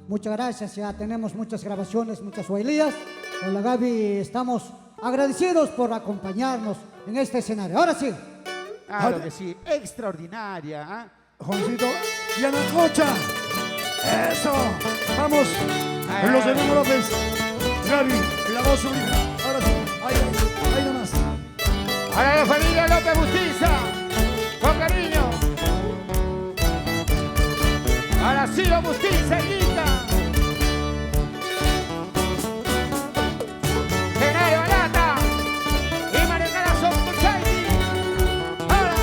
Muchas gracias, ya tenemos muchas grabaciones, muchas bailías. Con la Gaby estamos agradecidos por acompañarnos en este escenario. Ahora sí. Claro que sí, extraordinaria. ¿Ah? Juancito y Anacocha. Eso. Vamos. En los hermanos López. Gaby, la voz unida. Ahora sí. Ahí nomás. Para la familia López Bustiza, con cariño. Para Ciro Bustiza, Guita. Genario Balata y María Carazo Puchaini. ¡Ahora!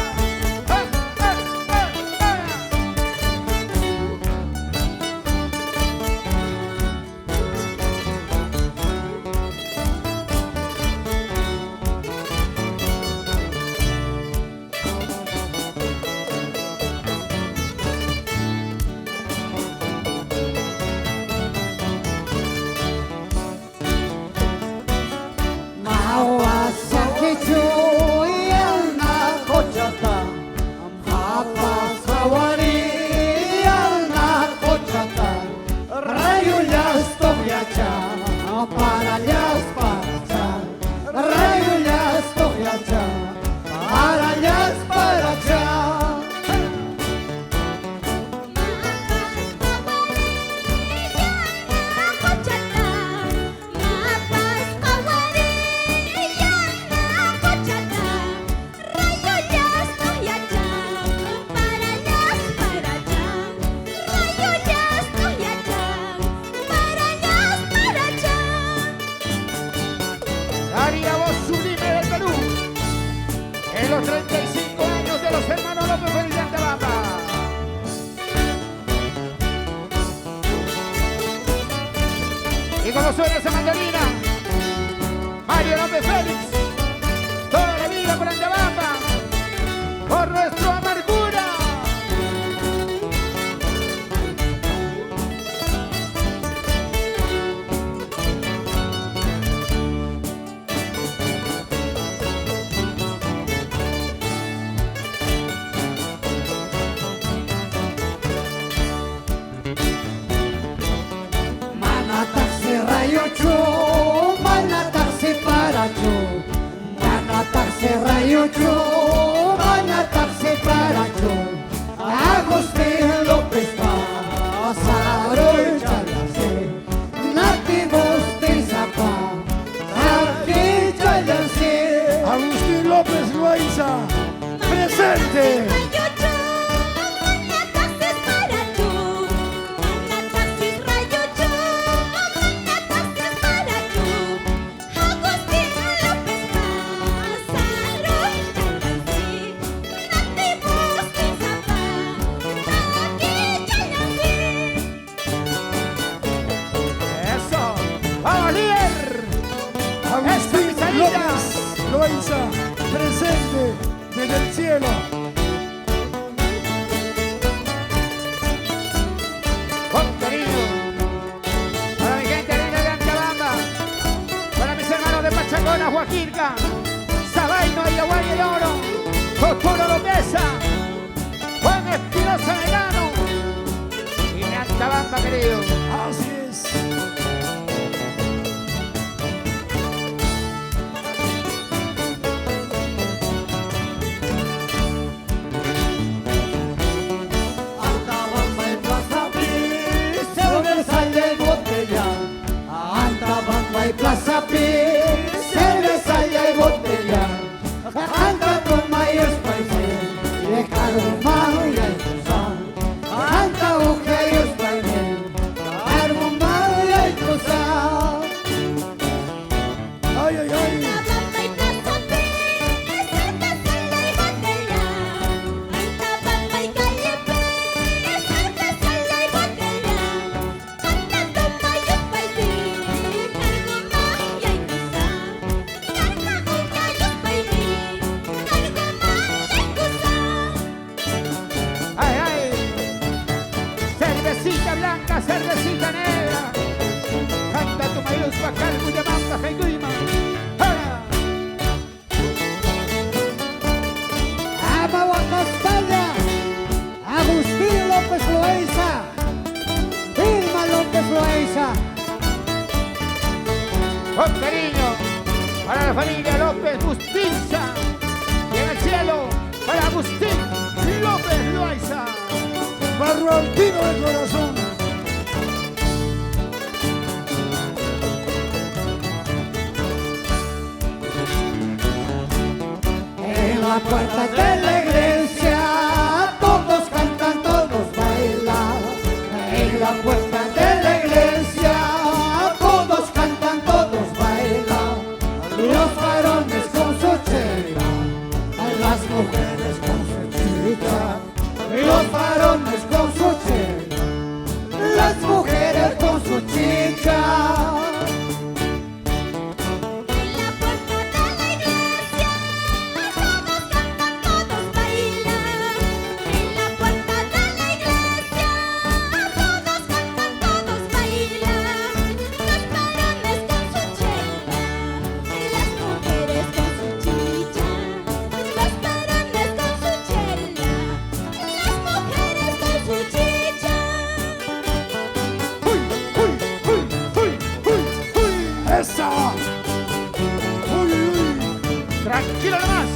Los 35 años de los hermanos López por el Antabamba. Y como suena esa mandolina, Mario López Félix, toda la vida por Antabamba, por nuestro amargura. Agustín López pasaron chalase, nativos de Zapa, aquí chalase. Agustín López Loaiza, presente. Loaiza, presente desde el cielo. Con cariño, para mi gente linda de Antabamba, para mis hermanos de Pachacona, Joaquirca, Sabaino, Ayahuaya y Oro, Cotoro Lopeza, Juan Espinosa Verano y mi Antabamba querido. Así es. Plaza Pi, cerveza y botella, anda con mayos países, y de carumano y el cruzán, anda bujeos países, carumano y el cruzán. Ay, ay, ay. Cervecita blanca, cervecita negra, canta tu maíz, bacal, Cuyamamba, Jaiguima. Ama Castaña, Agustín López Loaiza, Irma López Loaiza. Con cariño para la familia López Bustinza. Y en el cielo para Agustín López Loaiza. Barro Altino de corazón. En la puerta de la iglesia todos cantan, todos bailan. En la puerta de la iglesia todos cantan, todos bailan. Los varones con su chela, las mujeres con su chicha. Los varones con su chela, las mujeres con su chicha. Tranquilo nomás.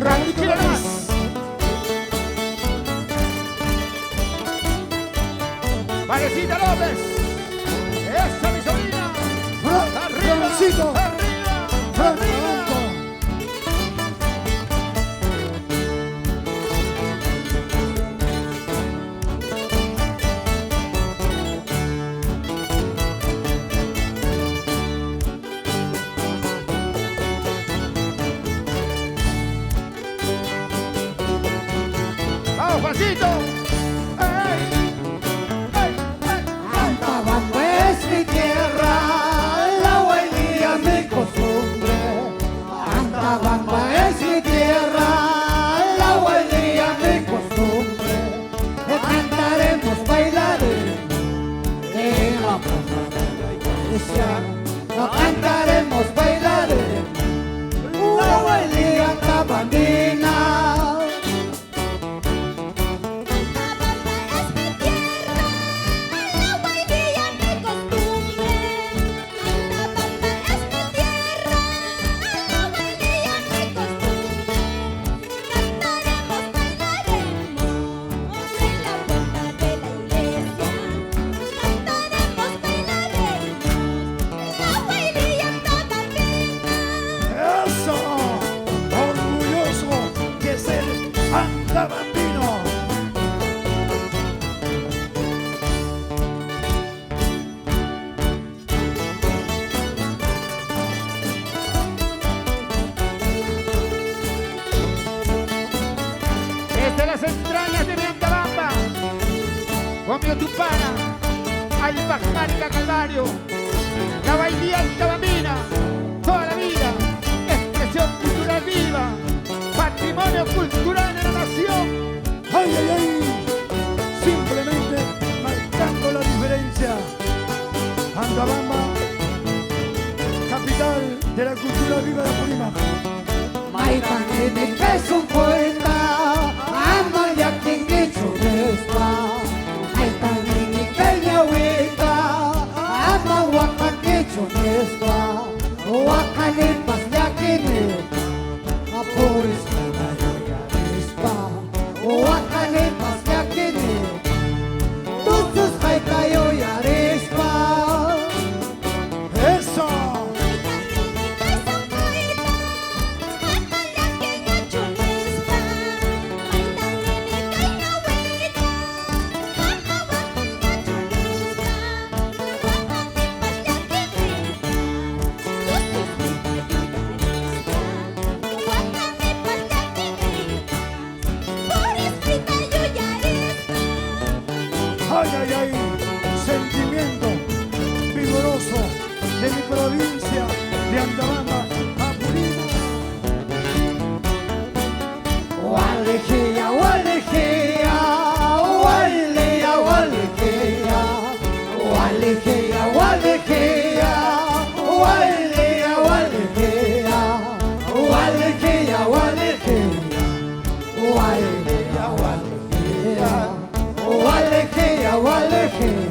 Tranquilo nomás. Varecita López. Esa mi sobrina. Arriba. Francito. Arriba. Franco. Arriba. ¡Vamos, Juancito! ¡Ey! ¡Ey! ¡Ey! Antabamba es mi tierra, la huelía mi costumbre. Antabamba es mi tierra, la huelía mi costumbre. Cantaremos, bailaremos en la plaza de la iglesia. Cantaremos, bailaremos la huelía antabandina. Eso. Orgulloso de ser antabambino. Desde las entrañas de mi Antabamba, con mi Otupana, Alba Járica Calvario, la bailía antabambina, toda la vida, expresión cultural viva, patrimonio cultural de la nación. ¡Ay, ay, ay! Simplemente marcando la diferencia. Antabamba, capital de la cultura viva de Apurímac. Maitangini que es un poeta, ama ya quien dicho respa. Maitangini que ñahuita, ama huacan dicho respa. Huacanipas ya quien apuris cada yo ya respa. Huacanipas ya quien tuchus jaita yo ya respa. ¡Eso! ¡Ay, ay, ay! Sentimiento vigoroso de mi provincia de Antabamba, Apurímac. Walejea, walejea, walejea, walejea, walejea, walejea, walejea, walejea, walejea, walejea, walejea, walejea, walejea,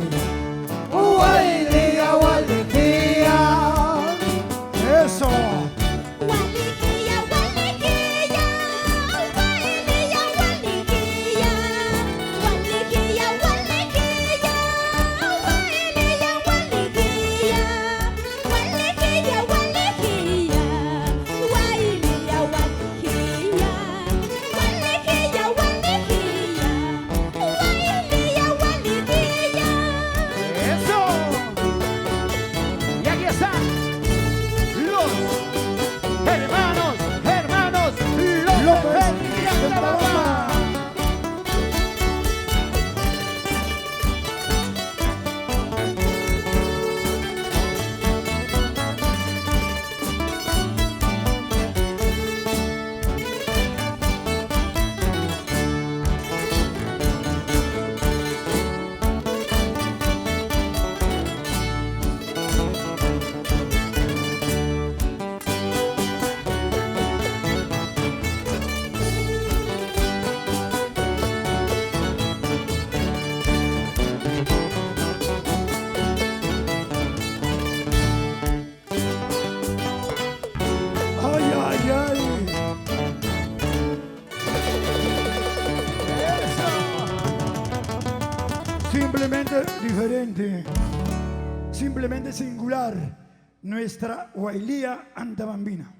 Simplemente diferente, simplemente singular, nuestra Guailía andabambina.